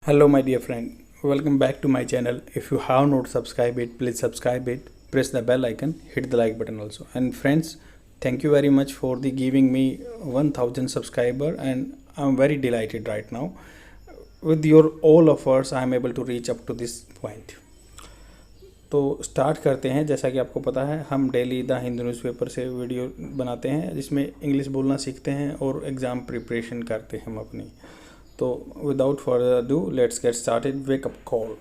Hello, my dear friend. Welcome back to my channel. If you have not subscribed it, please subscribe it. Press the bell icon, hit the like button also. And friends, thank you very much for the giving me 1000 subscriber, and I'm very delighted right now. With your all efforts, I am able to reach up to this point. तो start करते हैं। जैसा कि आपको पता है, हम daily the Hindu newspaper से वीडियो बनाते हैं जिसमें इंग्लिश बोलना सीखते हैं और एग्ज़ाम प्रिपरेशन करते हैं हम अपनी। तो without further do let's get started. Wake up call.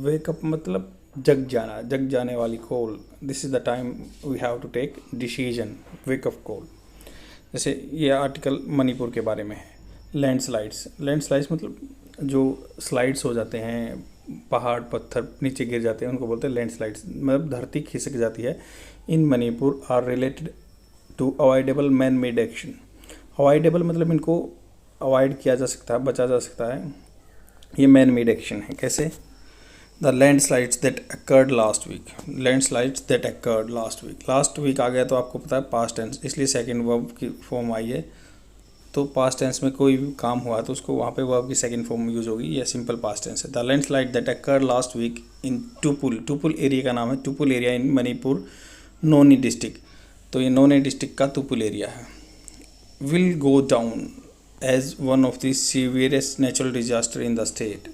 Wake up मतलब जग जाना, जग जाने वाली call. This is the time we have to take decision. Wake up call. जैसे ये आर्टिकल मणिपुर के बारे में है। लैंडस्लाइड्स। लैंडस्लाइड्स मतलब जो स्लाइड्स हो जाते हैं, पहाड़ पत्थर नीचे गिर जाते हैं, उनको बोलते हैं लैंडस्लाइड्स। मतलब धरती खिसक जाती है। In Manipur are related to avoidable man made action. Avoidable मतलब इनको अवॉइड किया जा सकता है, बचा जा सकता है। ये मैन मेड एक्शन है। कैसे? The landslides that occurred last week. Landslides that occurred last week. Last week आ गया तो आपको पता है पास्ट टेंस, इसलिए सेकेंड वर्ब की फॉर्म आई है। तो पास्ट टेंस में कोई भी काम हुआ तो उसको वहाँ पे वर्ब की सेकंड फॉर्म यूज होगी। यह सिंपल पास्ट टेंस है। The landslide that occurred last week in Tupul. Tupul area का नाम है। Tupul area in Manipur Noney district. तो ये नोनी डिस्ट्रिक्ट का टुपुल एरिया है। Will go down as one of the severest natural disaster in the state.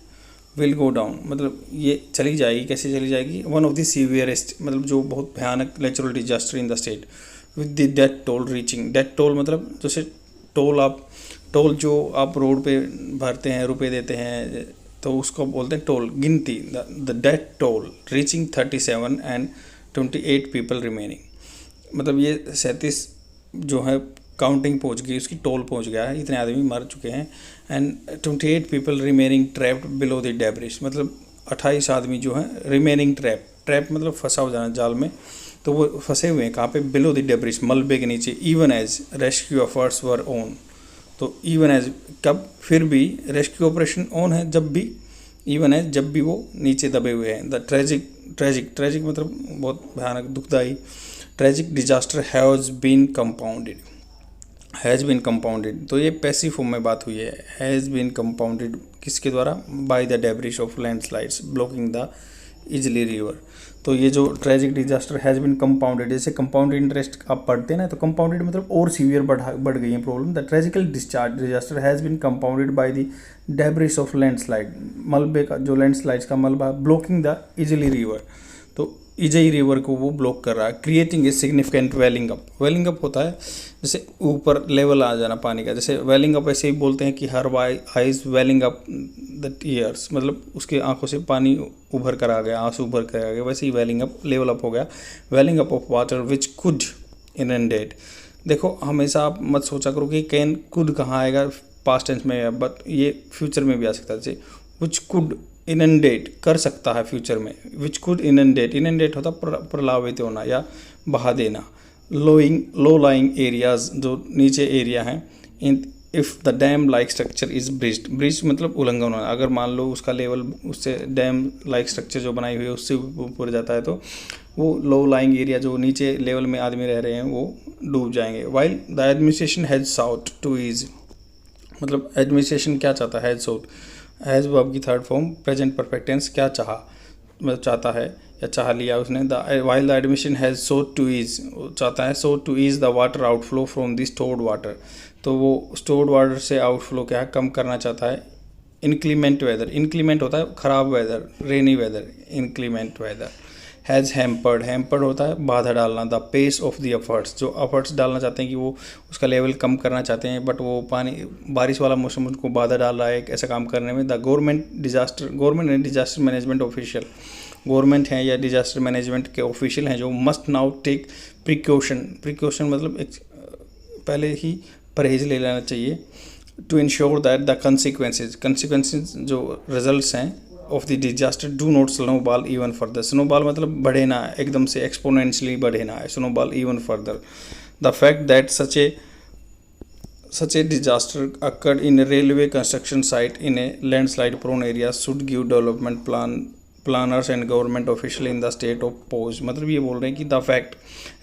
Will go down मतलब ये चली जाएगी। कैसे चली जाएगी? वन ऑफ द सीवियरेस्ट मतलब जो बहुत भयानक natural disaster in the state with the death toll reaching. Death toll मतलब जैसे टोल जो आप रोड पे भरते हैं, रुपए देते हैं, तो उसको बोलते हैं टोल। गिनती। The death toll reaching 37 and 28 people remaining. मतलब ये 37 जो है काउंटिंग पहुंच गई, उसकी टोल पहुंच गया है, इतने आदमी मर चुके हैं। And 28 people remaining trapped below the debris. मतलब 28 आदमी जो है रिमेनिंग ट्रैप मतलब फंसा हो जाना जाल में, तो वो फंसे हुए हैं कहाँ पे? बिलो द डेब्रिस, मलबे के नीचे। Even as rescue efforts were on. तो इवन एज कब? फिर भी रेस्क्यू ऑपरेशन ऑन है जब भी। इवन एज जब भी वो नीचे दबे हुए हैं। द ट्रेजिक मतलब बहुत भयानक, दुखदाई। Tragic disaster has been compounded. तो ये पैसिव फॉर्म में बात हुई है। हैज़ बीन कंपाउंडेड किसके द्वारा? By the debris of landslides blocking the Ijei river. तो ये जो tragic disaster has been compounded, जैसे कंपाउंड इंटरेस्ट आप पढ़ते हैं ना, तो कंपाउंडेड मतलब और सीवियर बढ़ गई है problem. The tragical disaster has been compounded by the debris of landslide. मलबे का जो लैंडस्लाइड्स का मलबा ब्लॉकिंग द इजली रिवर, तो इजई रिवर को वो ब्लॉक कर रहा है। Creating a significant welling up. Welling up होता है जैसे ऊपर लेवल आ जाना पानी का। जैसे वेलिंग अप ऐसे ही बोलते हैं कि her eyes welling up the tears, मतलब उसके आंखों से पानी उभर कर आ गया, आंसू उभर कर आ गया। वैसे ही वेलिंग अप लेवल अप हो गया। Welling up of water which could inundate. देखो हमेशा आप मत सोचा करो कि कैन कुड कहाँ आएगा पास्ट टेंस में, बट ये फ्यूचर में भी आ सकता है। जैसे विच कुड इनंडेट कर सकता है फ्यूचर में। विच कुड इनंडेट। इनंडेट होता प्रलावित होना या बहा देना। लो लाइंग एरियाज जो नीचे एरिया हैं। इन if the dam like structure is bridge मतलब उल्लंघन होना। अगर मान लो उसका लेवल उससे डैम लाइक स्ट्रक्चर जो बनाई हुई है उससे ऊपर जाता है तो वो लो लाइंग एरिया जो नीचे लेवल में आदमी रह रहे हैं वो डूब जाएंगे। While the administration has sought to ease मतलब एडमिनिस्ट्रेशन क्या चाहता है? Has sought. हैज़ वर्ब की third form present perfect tense. क्या चाहा मतलब चाहता है या चाह लिया उसने। While the admission has sought to ease चाहता है sought to ease the water outflow from the stored water. तो वो स्टोर्ड वाटर से आउटफ्लो क्या है? कम करना चाहता है। Inclement weather. इनक्लीमेंट होता है खराब weather, rainy weather. Inclement weather. Has hampered होता है बाधा डालना। The pace of the efforts जो एफर्ट्स डालना चाहते हैं कि वो उसका लेवल कम करना चाहते हैं, बट वो पानी बारिश वाला मौसम उनको बाधा डाल रहा है ऐसा काम करने में। The government and disaster management official. Government हैं या डिजास्टर मैनेजमेंट के ऑफिशियल हैं जो मस्ट नाउ टेक प्रिकॉशन मतलब पहले ही परहेज ले लेना चाहिए। To ensure that the consequences जो रिजल्ट्स हैं of the disaster do not snowball even further. Snowball मतलब बढ़े ना, एकदम से एक्सपोनेंशियली बढ़े ना। Snowball even further. The fact that such a disaster occurred in a railway construction site in a landslide prone area should give development planners and government official in the state of pause। मतलब ये बोल रहे हैं कि the fact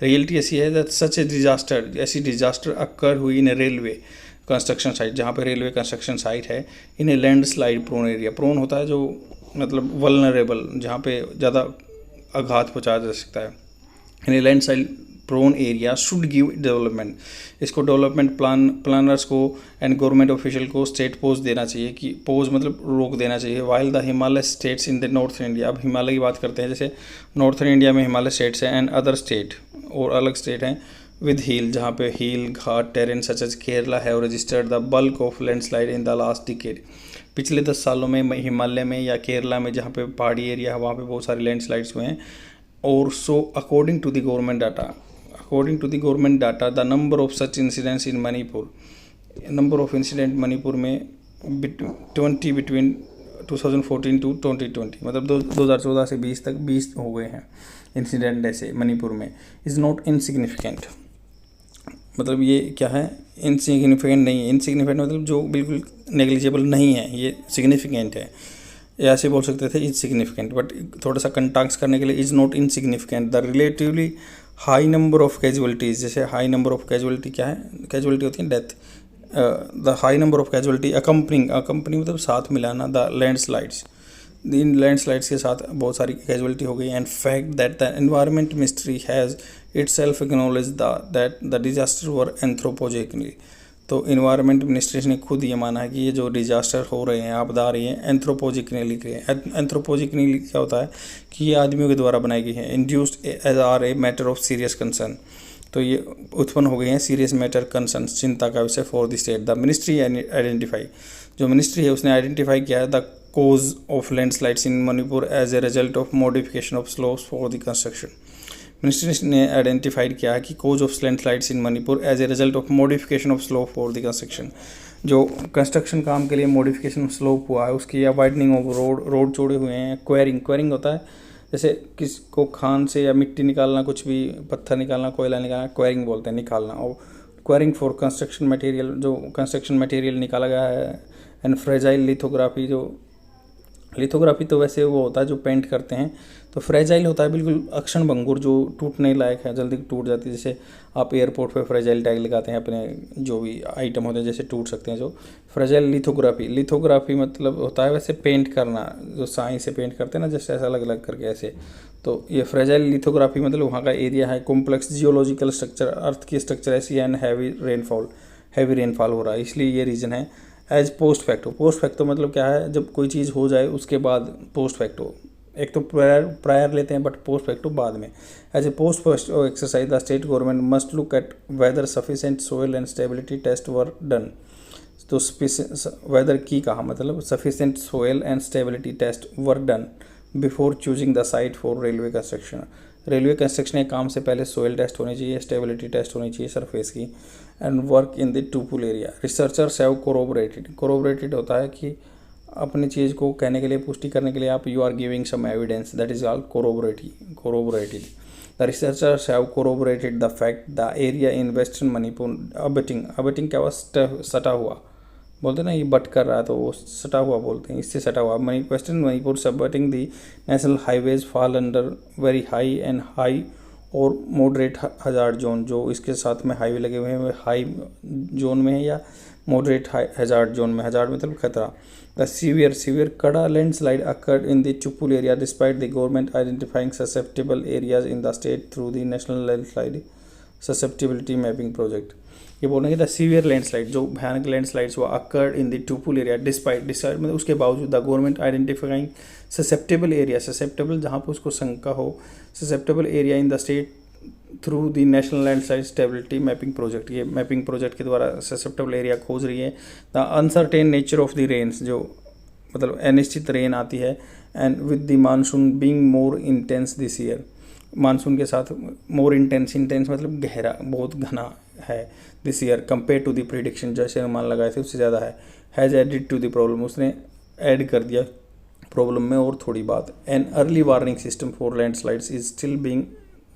reality ऐसी है that such A disaster, ऐसी disaster occur हुई इन रेलवे। कंस्ट्रक्शन साइट, जहाँ पे रेलवे कंस्ट्रक्शन साइट है, in a landslide prone area. Prone होता है जो मतलब वल्नरेबल, जहाँ पे ज़्यादा आघात पहुँचा जा सकता है। In a landslide prone area should give development, इसको डेवलपमेंट प्लानर्स को एंड गवर्नमेंट ऑफिशियल को स्टेट पोज देना चाहिए, कि पोज मतलब रोक देना चाहिए। While the Himalaya states in the northern India, अब हिमालय की बात करते हैं, जैसे नॉर्थन इंडिया में हिमालय स्टेट्स हैं एंड अदर स्टेट, और अलग स्टेट हैं विद हिल, जहाँ पे hill ghat terrain such as Kerala have registered the bulk of landslide in the last decade. पिछले 10 सालों में हिमालय में या केरला में जहाँ पे पहाड़ी एरिया है वहाँ पे बहुत सारे लैंडस्लाइड्स हुए हैं। और so according to the government data the number of such incidents in Manipur, number of incident Manipur में 20 बिटवीन 2014 टू 2020, मतलब 2014 से 20 तक 20 हो गए हैं इंसिडेंट ऐसे मणिपुर में। इज़ नॉट इनसिग्निफिकेंट, मतलब ये क्या है, इनसिग्निफिकेंट नहीं है। इनसिग्निफिकेंट मतलब जो बिल्कुल नेग्लिजिबल नहीं है, ये सिग्निफिकेंट है, या ऐसे बोल सकते थे इज सिग्निफिकेंट, बट थोड़ा सा कंटाक्स करने के लिए is not insignificant. The relatively high number of casualties, जैसे हाई नंबर ऑफ कैजुअलिटी क्या है, कैजुअलिटी होती है death, the high number of casualty accompanying मतलब साथ मिलाना द लैंडस्लाइड्स, इन लैंडस्लाइड्स के साथ बहुत सारी कैजुअलिटी हो गई। And fact that the environment ministry has itself acknowledge that the disaster were anthropogenically, तो इन्वायरमेंट मिनिस्ट्री ने खुद ये माना है कि ये जो डिजास्टर हो रहे हैं, आपदा आ रही हैं, एंथ्रोपोजेनिकली के। एंथ्रोपोजेनिकली क्या होता है कि ये आदमियों के द्वारा बनाई गई है। Induced as are a matter of serious concern, तो ये उत्पन्न हो गई हैं सीरियस मैटर कंसर्न, चिंता का विषय for the state. The ministry identify, जो मिनिस्ट्री है उसने आइडेंटिफाई किया है the cause of landslides in Manipur as a result of modification of slopes for the construction. Ministry ने आइडेंटिफाइड किया है कि cause of landslides in Manipur as a result of modification of slope for the construction, जो construction काम के लिए modification slope हुआ है उसकी, या वाइडनिंग ऑफ रोड चौड़े हुए हैं। क्वेरिंग होता है जैसे किसको खान से या मिट्टी निकालना, कुछ भी पत्थर निकालना, कोयला निकालना, क्वेरिंग बोलते हैं, निकालना। और क्वेरिंग फॉर कंस्ट्रक्शन मटेरियल, जो कंस्ट्रक्शन मटेरियल निकाला गया है। एंड फ्रेजाइल लिथोग्राफी, जो लिथोग्राफी तो वैसे वो होता है जो पेंट करते हैं, तो फ्रेजाइल होता है बिल्कुल अक्षण भंगुर, जो टूटने लायक है, जल्दी टूट जाती है। जैसे आप एयरपोर्ट पे फ्रेजाइल टैग लगाते हैं अपने जो भी आइटम होते हैं, जैसे टूट सकते हैं, जो फ्रेजाइल। लिथोग्राफी मतलब होता है वैसे पेंट करना, जो साई से पेंट करते हैं ना, जैसे ऐसा अलग अलग करके ऐसे। तो ये फ्रेजाइल लिथोग्राफी मतलब वहाँ का एरिया है। कॉम्प्लेक्स जियोलॉजिकल स्ट्रक्चर, अर्थ की स्ट्रक्चर ऐसी है, एंड हैवी रेनफॉल हो रहा है, इसलिए ये रीज़न है। एज पोस्ट फैक्टो मतलब क्या है, जब कोई चीज़ हो जाए उसके बाद पोस्ट फैक्टो, एक तो प्रायर लेते हैं बट पोस्ट फैक्टो बाद में। As a post facto exercise the state government must look at whether sufficient soil and stability test were done. तो वेदर की कहा मतलब sufficient soil and stability test were done before choosing the site for railway construction. Railway construction के काम से पहले soil test होनी चाहिए, स्टेबिलिटी टेस्ट होनी चाहिए सरफेस की। And work in the Tupul area, researchers have corroborated होता है कि अपनी चीज़ को कहने के लिए, पुष्टि करने के लिए आप you are giving some evidence, that is all corroborated. The researchers have corroborated the fact the area in western Manipur abutting क्या हुआ, सटा हुआ बोलते हैं ना, ये बट कर रहा है तो वो सटा हुआ बोलते हैं, इससे सटा हुआ। Western Manipur abutting the national highways fall under very high and high और मॉडरेट हजार्ड जोन, जो इसके साथ में हाईवे लगे हुए हैं वे हाई जोन में है या मॉडरेट हजार्ड जोन में। हजार्ड मतलब खतरा। द सीवियर कड़ा landslide occurred in the Tupul area despite the government identifying susceptible areas in the state through the national landslide susceptibility mapping project. ये बोलेंगे द सीवियर लैंडस्लाइड, जो भयानक लैंडस्लाइड्स हुआ occurred in the Tupul area despite मतलब उसके बावजूद the government identifying susceptible area, susceptible जहाँ पर उसको शंका हो, susceptible area in the state through the national landslide stability mapping project. ये मैपिंग प्रोजेक्ट के द्वारा ससेप्टेबल एरिया खोज रही है। The uncertain nature of the rains, जो मतलब अनिश्चित रेन आती है। And with the monsoon being more intense this year, monsoon के साथ मोर इंटेंस मतलब गहरा, बहुत घना है this year compare to the prediction, जैसे अनुमान लगाए थे उससे ज़्यादा है। Has added to the problem, उसने ऐड कर दिया प्रॉब्लम में और थोड़ी बात। An early warning system for landslides is still being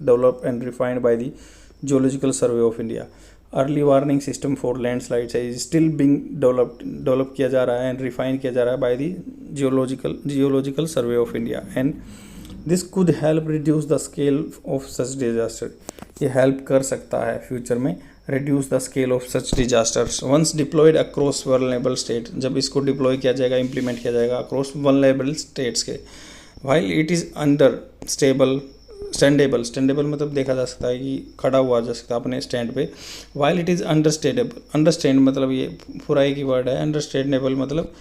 developed and refined by the geological survey of India. Early warning system for landslides is still being develop किया जा रहा है एंड रिफाइन किया जा रहा है by the geological survey of India. And this could help reduce the scale of such disaster, ये help कर सकता है फ्यूचर में reduce the scale of such disasters once deployed across vulnerable state। जब इसको डिप्लॉय किया जाएगा, इम्प्लीमेंट किया जाएगा अक्रॉस vulnerable states के, while it is under stable स्टैंडेबल मतलब देखा जा सकता है कि खड़ा हुआ जा सकता है अपने स्टैंड पे। while it is अंडरस्टैंड मतलब ये पूरा एक ही वर्ड है। अंडरस्टैंडेबल मतलब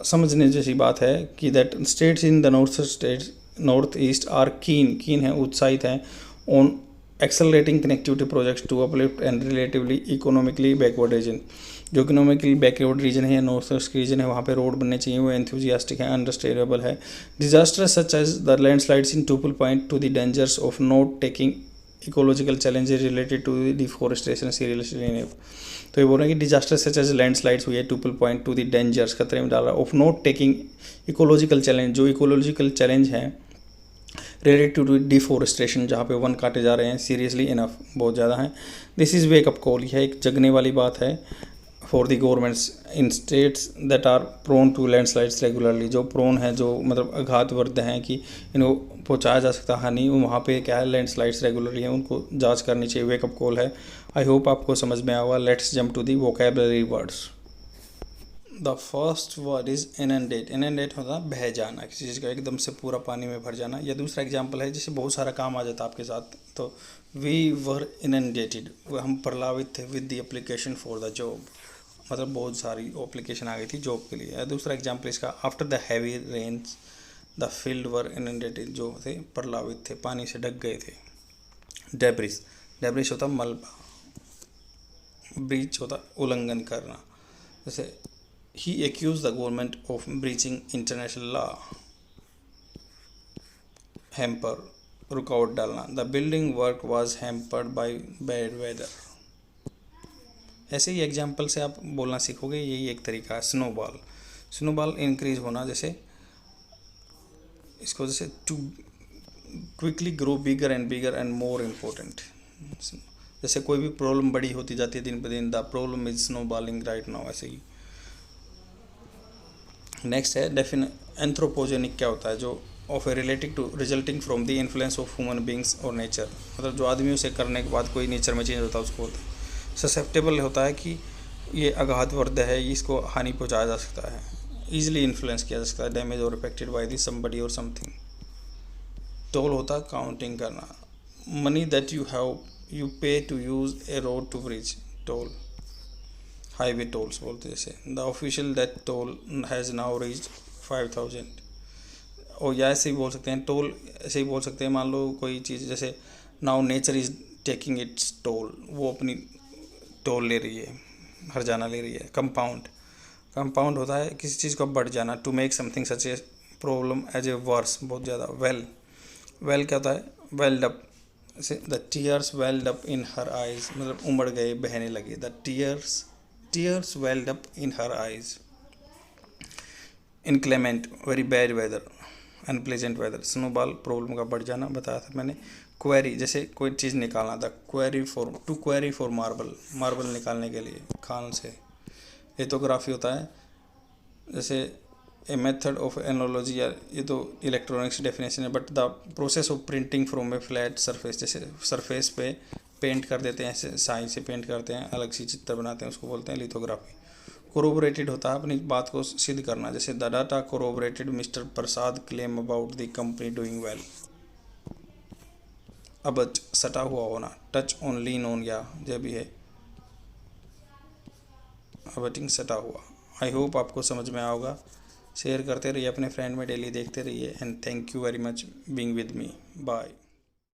समझने जैसी बात है कि that states in the north east are keen है, उत्साहित हैं on accelerating connectivity projects to uplift and relatively economically backward region. जो इकोनॉमिकली बैकवर्ड रीजन है या नॉर्थ ईस्ट रीजन है, वहाँ पे रोड बनने चाहिए, वो एंथुजियास्टिक है, अंडरस्टैंडेबल है। Disaster such as the landslides in Tupul point to the dangers of not taking ecological challenges related to the deforestation seriously. तो ये बोल रहे हैं कि डिजास्टर सच एज लैंडस्लाइड्स हुई है tuple point to the dangers, खतरे में डाल रहा है, of not taking ecological challenge, जो इकोलॉजिकल चैलेंज है रिलेटेड टू डिफॉरेस्टेशन, जहाँ पे वन काटे जा रहे हैं, सीरियसली इनफ बहुत ज़्यादा हैं। दिस इज़ वेकअप कॉल, यह एक जगने वाली बात है for the governments in states that are prone to landslides regularly, जो प्रोन है, जो मतलब आघातवर्ध हैं कि इनको पहुँचाया जा सकता है नहीं, वहाँ पे क्या है लैंडस्लाइड्स रेगुलरली हैं, उनको जांच करनी चाहिए, वेकअप कॉल है। आई होप आपको समझ में आएगा। Let's jump to the vocabulary words. The first word is inundate. Inundate होता है बह जाना, किसी चीज़ का एकदम से पूरा पानी में भर जाना। या दूसरा एग्जाम्पल है जैसे बहुत सारा काम आ जाता है आपके साथ, तो वी वर इनंडेटेड, हम प्रलावित थे with the application for the job, मतलब बहुत सारी एप्लीकेशन आ गई थी जॉब के लिए। दूसरा एग्जाम्पल इसका after the heavy rains the field were inundated, जो थे प्रलावित थे, पानी से ढक गए थे। डेब्रिस होता मलबा, ब्रीच होता उल्लंघन करना, जैसे he accused the government of breaching international law। hamper रुकावट डालना, the building work was hampered by bad weather। ऐसे ही एग्जाम्पल से आप बोलना सीखोगे, यही एक तरीका है। स्नोबॉल इंक्रीज होना, जैसे इसको जैसे to quickly grow bigger and more important, जैसे कोई भी प्रॉब्लम बड़ी होती जाती है दिन ब दिन, the problem is snowballing right now, ऐसे ही। नेक्स्ट है एंथ्रोपोजेनिक, क्या होता है, जो of a relating to resulting from the influence of human beings और नेचर, मतलब जो आदमियों से करने के बाद कोई नेचर में चेंज होता है उसको होता है। ससेप्टेबल होता है कि ये आघातवर्ध है, इसको हानि पहुंचाया जा सकता है, ईजिली इन्फ्लुएंस किया जा सकता है, डैमेज और अफेक्टेड बाय दी समबडी और समथिंग। टोल होता है काउंटिंग करना, money that you pay to use a road to bridge, toll. Highway tolls बोलते जैसे the official that toll has now reached 5000। और या ऐसे ही बोल सकते हैं टोल, ऐसे ही बोल सकते हैं, मान लो कोई चीज़ जैसे now nature is taking it's toll, वो अपनी टोल ले रही है, हर्जाना ले रही है। कंपाउंड होता है किसी चीज़ का बढ़ जाना, to make something such a problem as a worse, बहुत ज़्यादा। वेल क्या होता है, वेल्ड अप, जैसे the tears welled up in her eyes, मतलब उमड़ गए, बहने लगे, the tears welled up in her eyes। inclement very bad weather, unpleasant weather। snowball problem का बढ़ जाना बताया था मैंने। क्वेरी जैसे कोई चीज़ निकालना था, टू क्वेरी फॉर मार्बल निकालने के लिए, खान से। लिथोग्राफी होता है जैसे ए मेथड ऑफ एनोलॉजी, या ये तो इलेक्ट्रॉनिक्स डेफिनेशन है, but the process of printing from A flat surface, जैसे सरफेस पे पेंट कर देते हैं, ऐसे साई से पेंट करते हैं, अलग सी चित्र बनाते हैं, उसको बोलते हैं लिथोग्राफी। कोरोबरेटेड होता है अपनी बात को सिद्ध करना, जैसे the data corroborated mister Prasad claim about the company doing well. अबच सटा हुआ होना, टच ऑन लीन ऑन, या जो भी है अबटिंग सटा हुआ। आई होप आपको समझ में आएगा। शेयर करते रहिए अपने फ्रेंड में, डेली देखते रहिए, and thank you very much being with me. Bye.